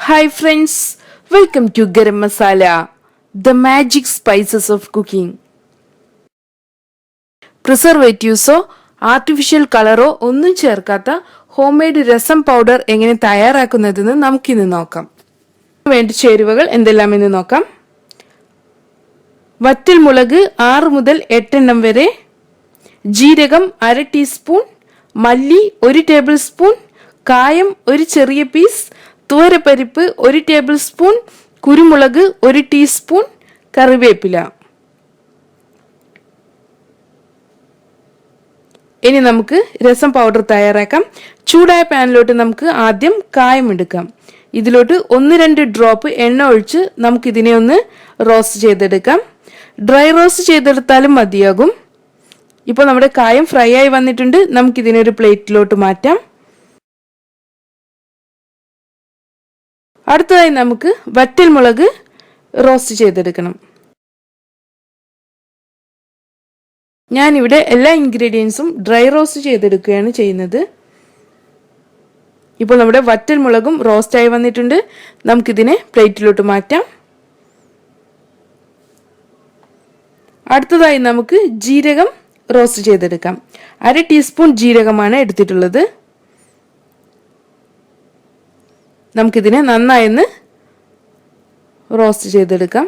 Hi friends, welcome to Garam Masala, the magic spices of cooking. പ്രിസർവേറ്റീവ്സോ artificial കളറോ ഒന്നും ചേർക്കാത്ത ഹോം മെയ്ഡ് രസം പൗഡർ എങ്ങനെ തയ്യാറാക്കുന്നതെന്ന് നമുക്കിന്ന് നോക്കാം. വേണ്ട ചേരുവകൾ എന്തെല്ലാമെന്ന് നോക്കാം. വറ്റൽ മുളക് 6 മുതൽ 8 എണ്ണം വരെ, ജീരകം 1/2 ടീസ്പൂൺ, മല്ലി 1 ടേബിൾ സ്പൂൺ, കായം 1 ചെറിയ പീസ്, തുവരപ്പരിപ്പ് 1 ടേബിൾ സ്പൂൺ, കുരുമുളക് 1 ടീസ്പൂൺ, കറിവേപ്പില. ഇനി നമുക്ക് രസം പൗഡർ തയ്യാറാക്കാം. ചൂടായ പാനിലോട്ട് നമുക്ക് ആദ്യം കായം എടുക്കാം. ഇതിലോട്ട് 1-2 ഡ്രോപ്പ് എണ്ണ ഒഴിച്ച് നമുക്കിതിനെ ഒന്ന് റോസ്റ്റ് ചെയ്തെടുക്കാം. ഡ്രൈ റോസ്റ്റ് ചെയ്തെടുത്താലും മതിയാകും. ഇപ്പോൾ നമ്മുടെ കായം ഫ്രൈ ആയി വന്നിട്ടുണ്ട്. നമുക്കിതിനെ ഒരു പ്ലേറ്റിലോട്ട് മാറ്റാം. അടുത്തതായി നമുക്ക് വറ്റൽ മുളക് റോസ്റ്റ് ചെയ്തെടുക്കണം. ഞാനിവിടെ എല്ലാ ഇൻഗ്രീഡിയൻസും ഡ്രൈ റോസ്റ്റ് ചെയ്തെടുക്കുകയാണ് ചെയ്യുന്നത്. ഇപ്പോൾ നമ്മുടെ വറ്റൽ മുളകും റോസ്റ്റായി വന്നിട്ടുണ്ട്. നമുക്കിതിനെ പ്ലേറ്റിലോട്ട് മാറ്റാം. അടുത്തതായി നമുക്ക് ജീരകം റോസ്റ്റ് ചെയ്തെടുക്കാം. 1/2 ടീസ്പൂൺ ജീരകമാണ് എടുത്തിട്ടുള്ളത്. നമുക്കിതിനെ നന്നായൊന്ന് റോസ്റ്റ് ചെയ്തെടുക്കാം.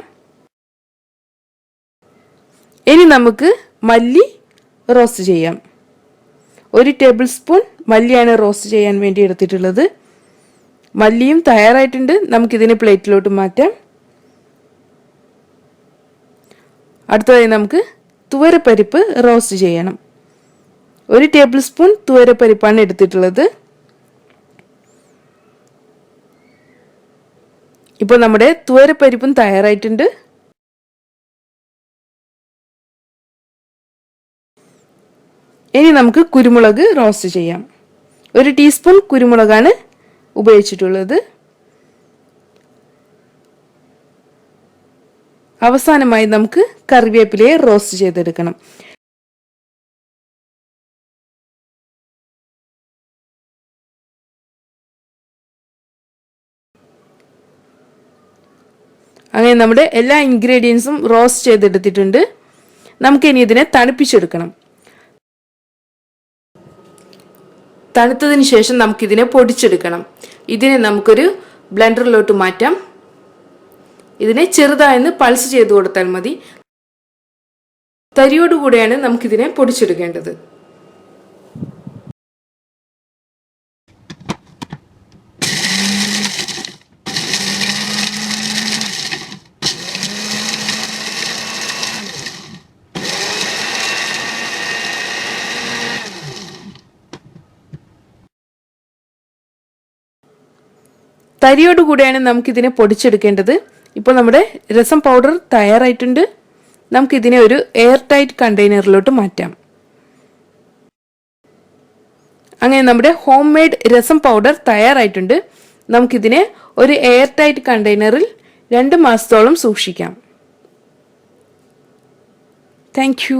ഇനി നമുക്ക് മല്ലി റോസ്റ്റ് ചെയ്യാം. 1 ടേബിൾ സ്പൂൺ മല്ലിയാണ് റോസ്റ്റ് ചെയ്യാൻ വേണ്ടി എടുത്തിട്ടുള്ളത്. മല്ലിയും തയ്യാറായിട്ടുണ്ട്. നമുക്കിതിനെ പ്ലേറ്റിലോട്ട് മാറ്റാം. അടുത്തതായി നമുക്ക് തുവരപ്പരിപ്പ് റോസ്റ്റ് ചെയ്യണം. 1 ടേബിൾ സ്പൂൺ തുവരപ്പരിപ്പാണ് എടുത്തിട്ടുള്ളത്. ഇപ്പോൾ നമ്മുടെ തുവരപ്പരിപ്പും തയ്യാറായിട്ടുണ്ട്. ഇനി നമുക്ക് കുരുമുളക് റോസ്റ്റ് ചെയ്യാം. 1 ടീസ്പൂൺ കുരുമുളകാണ് ഉപയോഗിച്ചിട്ടുള്ളത്. അവസാനമായി നമുക്ക് കറിവേപ്പിലയെ റോസ്റ്റ് ചെയ്തെടുക്കണം. അങ്ങനെ നമ്മുടെ എല്ലാ ഇൻഗ്രീഡിയൻസും റോസ്റ്റ് ചെയ്തെടുത്തിട്ടുണ്ട്. നമുക്കിനി ഇതിനെ തണുപ്പിച്ചെടുക്കണം. തണുത്തതിന് ശേഷം നമുക്കിതിനെ പൊടിച്ചെടുക്കണം. ഇതിനെ നമുക്കൊരു ബ്ലെൻഡറിലോട്ട് മാറ്റാം. ഇതിനെ ചെറുതായെന്ന് പൾസ് ചെയ്ത് കൊടുത്താൽ മതി. തരിയോടുകൂടെയാണ് നമുക്കിതിനെ പൊടിച്ചെടുക്കേണ്ടത്. തരിയോടുകൂടെയാണ് നമുക്കിതിനെ പൊടിച്ചെടുക്കേണ്ടത്. ഇപ്പോൾ നമ്മുടെ രസം പൗഡർ തയ്യാറായിട്ടുണ്ട്. നമുക്കിതിനെ ഒരു എയർ ടൈറ്റ് കണ്ടെയ്നറിലോട്ട് മാറ്റാം. അങ്ങനെ നമ്മുടെ ഹോം മെയ്ഡ് രസം പൗഡർ തയ്യാറായിട്ടുണ്ട്. നമുക്കിതിനെ ഒരു എയർ ടൈറ്റ് കണ്ടെയ്നറിൽ 2 മാസത്തോളം സൂക്ഷിക്കാം. Thank you.